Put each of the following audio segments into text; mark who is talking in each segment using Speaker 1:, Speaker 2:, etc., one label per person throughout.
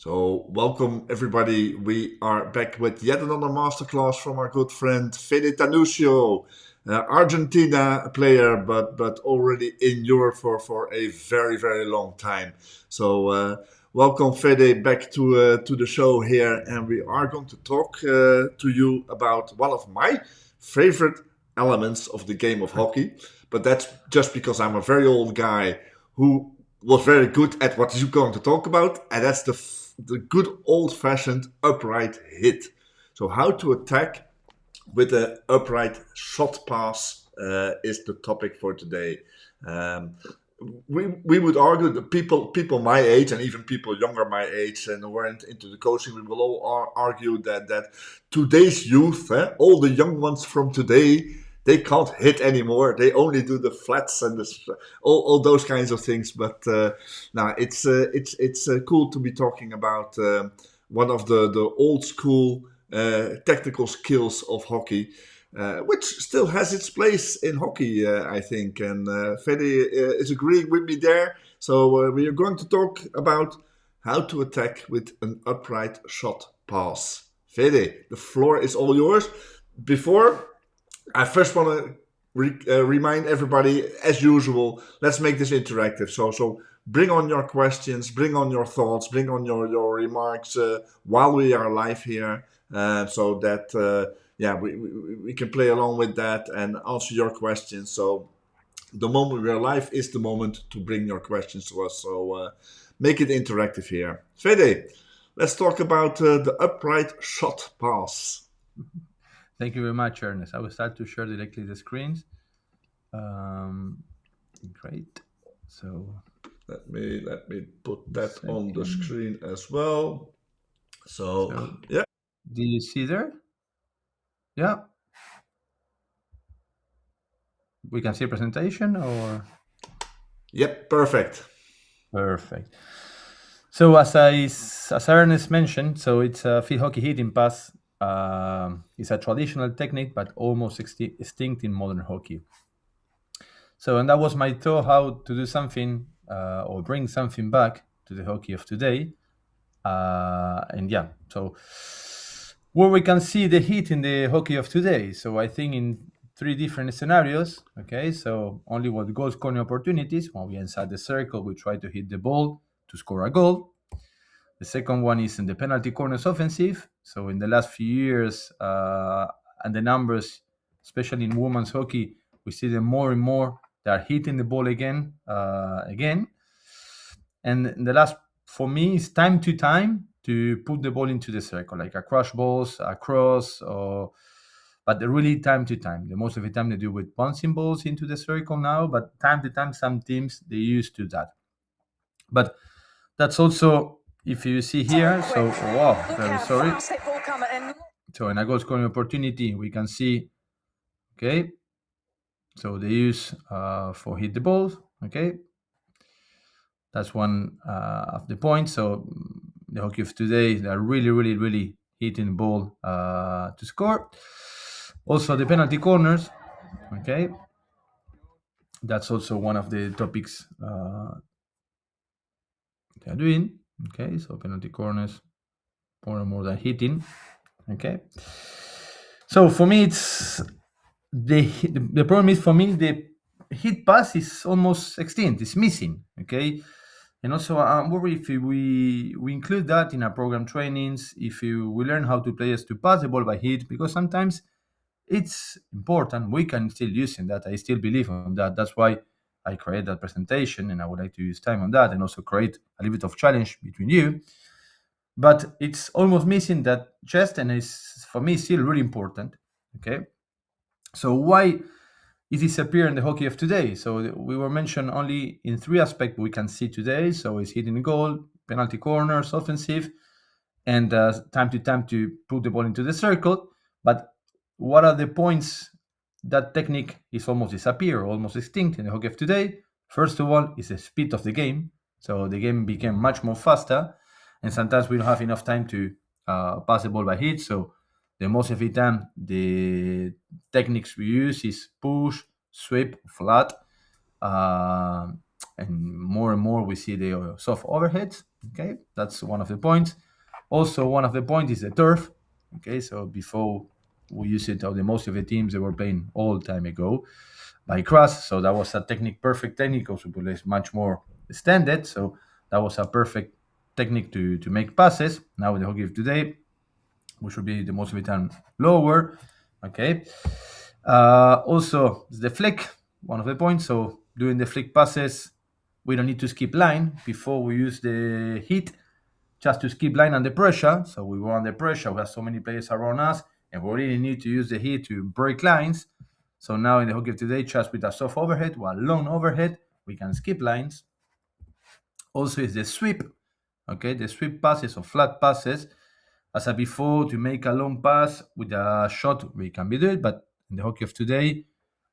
Speaker 1: So, welcome everybody. We are back with yet another masterclass from our good friend Fede Tanuscio, Argentina player, but already in Europe for a very long time. So, welcome Fede back to the show here, and we are going to talk to you about one of my favorite elements of the game of hockey. But that's just because I'm a very old guy who was very good at what you're going to talk about, and that's the good old-fashioned upright hit. So how to attack with an upright shot pass is the topic for today. Um, we would argue that people my age and even people younger my age and who weren't into the coaching, we will all argue that today's youth, all the young ones from today, they can't hit anymore. They only do the flats and all those kinds of things. But now it's cool to be talking about one of the old school technical skills of hockey, which still has its place in hockey, I think. And Fede is agreeing with me there. So we are going to talk about how to attack with an upright shot pass. Fede, the floor is all yours. Before I first want to remind everybody, as usual, let's make this interactive. So bring on your questions, bring on your thoughts, bring on your remarks while we are live here, so that we can play along with that and answer your questions. So the moment we are live is the moment to bring your questions to us. So make it interactive here. Fede, let's talk about the upright shot pass.
Speaker 2: Thank you very much, Ernest. I will start to share directly the screens. Great. So
Speaker 1: let me put that on the screen as well. So yeah.
Speaker 2: Do you see there? Yeah. We can see a presentation or?
Speaker 1: Yep, perfect.
Speaker 2: Perfect. So as Ernest mentioned, so it's a field hockey hitting pass. It's a traditional technique, but almost extinct in modern hockey. So, and that was my thought, how to do something or bring something back to the hockey of today. So where we can see the hit in the hockey of today. So I think in three different scenarios. Okay, so only what goal scoring opportunities. When we inside the circle, we try to hit the ball to score a goal. The second one is in the penalty corners offensive. So in the last few years, and the numbers, especially in women's hockey, we see them more and more. They are hitting the ball again. And the last, for me, is time to time to put the ball into the circle, like a crush balls, a cross, but really time to time. The most of the time they do with bouncing balls into the circle now, but time to time some teams they used to that. But that's also, if you see here, so wow, very sorry. So in a goal scoring opportunity, we can see, okay, so they use for hit the balls, okay. That's one of the points. So the hockey of today, they're really hitting the ball to score. Also the penalty corners, okay. That's also one of the topics they're doing. Okay, so penalty corners, more and more than hitting. Okay. So for me, it's the problem is, for me, the hit pass is almost extinct. It's missing. Okay. And also, I'm worried if we include that in our program trainings, if we learn how to players to pass the ball by hit, because sometimes it's important. We can still use in that. I still believe on that. That's why I create that presentation, and I would like to use time on that, and also create a little bit of challenge between you. But it's almost missing that chest, and it's, for me, still really important. Okay, so why it disappear in the hockey of today? So we were mentioned only in three aspects we can see today. So it's hitting the goal, penalty corners, offensive, and time to time to put the ball into the circle. But what are the points that technique is almost disappear, almost extinct in the hockey of today? First of all, is the speed of the game. So the game became much more faster, and sometimes we don't have enough time to pass the ball by hit. So the most of the time, the techniques we use is push, sweep, flat. Uh, and more we see the soft overheads. Okay, that's one of the points. Also, one of the points is the turf. Okay, so before we use it, the most of the teams they were playing all time ago by grass, so that was a perfect technique. Also, it's much more standard, so that was a perfect technique to make passes. Now with the hockey of today, which should be the most of the time lower. Okay. Also, the flick, one of the points. So doing the flick passes, we don't need to skip line before we use the hit, just to skip line under pressure. So we were under pressure. We have so many players around us, and we really need to use the hit to break lines. So now in the hockey of today, just with a soft overhead or a long overhead, we can skip lines. Also, is the sweep. Okay, the sweep passes or flat passes. As I before, to make a long pass with a shot, we can be doing, but in the hockey of today,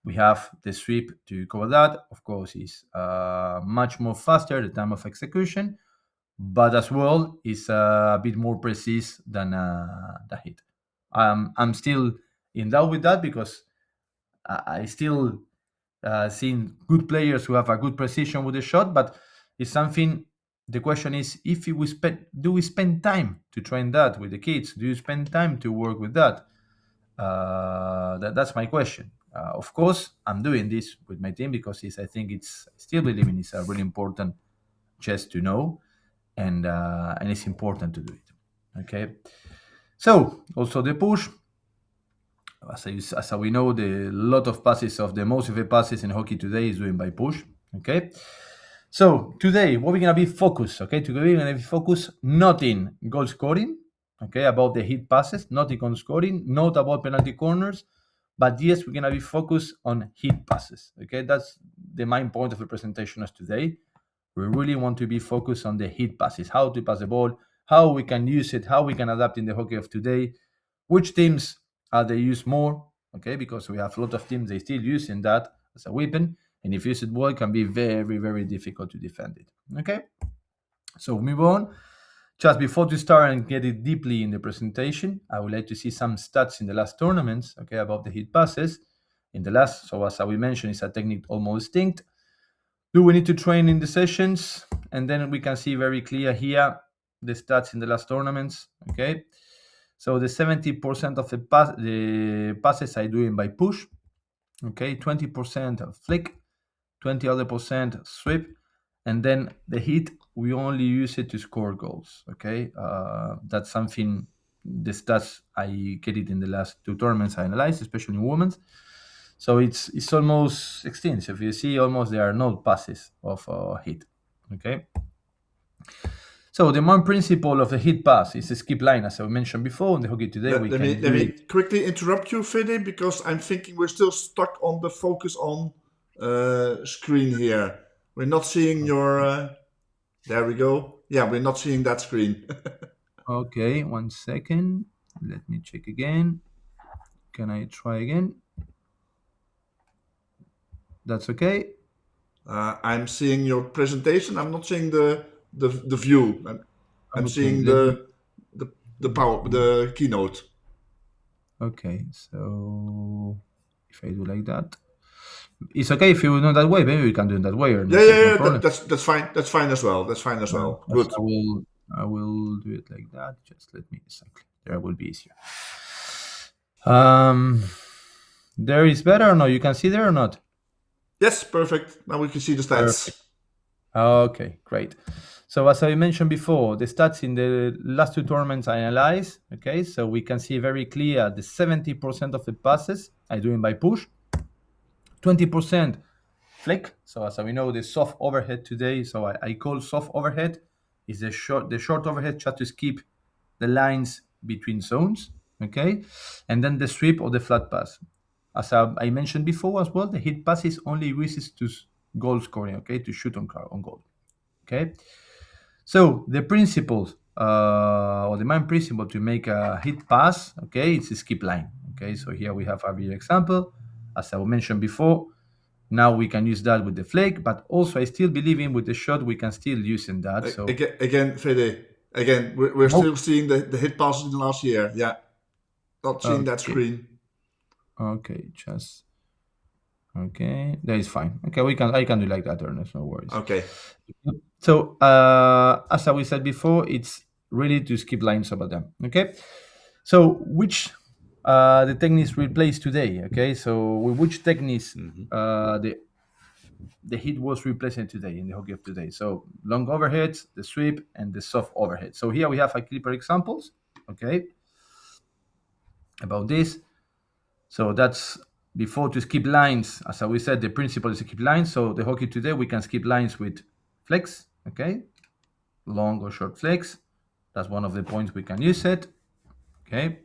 Speaker 2: we have the sweep to cover that. Of course, it's much more faster the time of execution, but as well, it's a bit more precise than the hit. I'm still in doubt with that because I still seen good players who have a good precision with the shot, but it's something. The question is, if we spend, do we spend time to train that with the kids? Do you spend time to work with that? That's my question. Of course, I'm doing this with my team because I think I still believe in it's a really important chess to know, and it's important to do it. Okay. So also the push, as we know, the lot of passes of the most of the passes in hockey today is doing by push. Okay. So today, what we're gonna be focused, okay? Today we're gonna be focused not in goal scoring, okay, about the hit passes, not in goal scoring, not about penalty corners, but yes, we're gonna be focused on hit passes, okay? That's the main point of the presentation of today. We really want to be focused on the hit passes, how to pass the ball, how we can use it, how we can adapt in the hockey of today, which teams are they use more, okay? Because we have a lot of teams they still using that as a weapon, and if used well, it can be very, very difficult to defend it. Okay, so move on. Just before to start and get it deeply in the presentation, I would like to see some stats in the last tournaments, okay, about the hit passes. In the last, so as we mentioned, it's a technique almost distinct. Do we need to train in the sessions? And then we can see very clear here the stats in the last tournaments, okay? So the 70% of the passes I doing by push, okay, 20% flick, 20 other percent sweep, and then the hit we only use it to score goals. Okay, that's something the stats I get it in the last two tournaments I analyzed, especially in women's. So it's almost extensive. You see, almost there are no passes of hit. Okay. So the main principle of the hit pass is a skip line, as I mentioned before. In the hockey today, we
Speaker 1: Let me
Speaker 2: can
Speaker 1: let
Speaker 2: do
Speaker 1: me
Speaker 2: it.
Speaker 1: quickly interrupt you, Fede, because I'm thinking we're still stuck on the focus on screen here. We're not seeing your. There we go. Yeah, we're not seeing that screen.
Speaker 2: Okay, 1 second. Let me check again. Can I try again? That's okay.
Speaker 1: I'm seeing your presentation. I'm not seeing the view. I'm
Speaker 2: Okay,
Speaker 1: seeing
Speaker 2: let me.
Speaker 1: the keynote.
Speaker 2: Okay, so if I do like that, it's okay if you know that way. Maybe we can do it that way, or
Speaker 1: Yeah,
Speaker 2: it's
Speaker 1: yeah,
Speaker 2: no
Speaker 1: yeah.
Speaker 2: problem.
Speaker 1: That's fine. That's fine as well. That's fine as well.
Speaker 2: Yes,
Speaker 1: Good.
Speaker 2: I will do it like that. Just let me exactly. There will be easier. Um, there is better or no? You can see there or not?
Speaker 1: Yes, perfect. Now we can see the
Speaker 2: Perfect.
Speaker 1: stats.
Speaker 2: Okay, great. So as I mentioned before, the stats in the last two tournaments I analyzed. Okay, so we can see very clear the 70% of the passes I doing by push, 20% flick. So as we know, the soft overhead today, so I call soft overhead is the short overhead just to skip the lines between zones. Okay, and then the sweep or the flat pass. As I mentioned before as well, the hit passes only uses to goal scoring. Okay, to shoot on goal. Okay, so the principles or the main principle to make a hit pass, okay, it's a skip line. Okay, so here we have a real example. As I mentioned before, now we can use that with the flake, but also I still believe in with the shot we can still use in that. So
Speaker 1: Again, Fede. Again, we're
Speaker 2: no,
Speaker 1: still seeing the hit passes in the last year. Yeah, not seeing that
Speaker 2: okay,
Speaker 1: screen.
Speaker 2: okay, just Okay, that is fine. Okay, I can do like that, Ernest. No worries.
Speaker 1: Okay.
Speaker 2: So as we said before, it's really to skip lines over them. Okay. So which the techniques replaced today? Okay. So with which techniques the hit was replaced today in the hockey of today? So long overheads, the sweep, and the soft overhead. So here we have a clipper examples. Okay. About this. So that's before to skip lines. As we said, the principle is to skip lines. So the hockey today, we can skip lines with flex, okay? Long or short flex. That's one of the points we can use it, okay?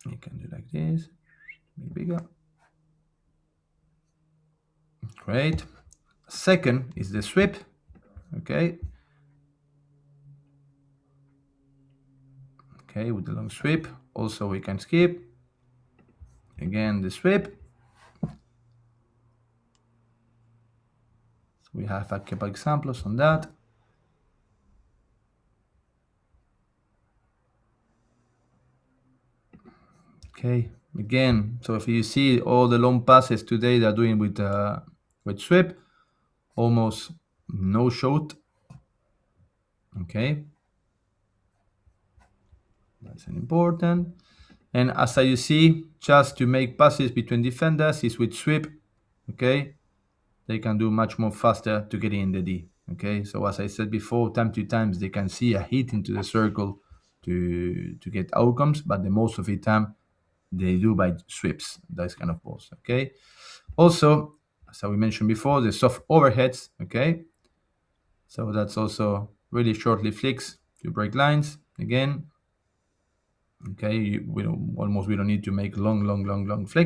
Speaker 2: You can do like this, make bigger. Great. Second is the sweep, okay? Okay, with the long sweep. Also, we can skip. Again, the sweep. So we have a couple examples on that. Okay, again, so if you see all the long passes today they're doing with sweep, almost no shot. Okay, that's an important. And as you see, just to make passes between defenders is with sweep. Okay, they can do much more faster to get in the D. Okay, so as I said before, time to times they can see a hit into the circle to get outcomes, but the most of the time they do by sweeps, those kind of balls. Okay. Also, as we mentioned before, the soft overheads. Okay. So that's also really shortly flicks to break lines. Again, okay, we don't need to make long flicks.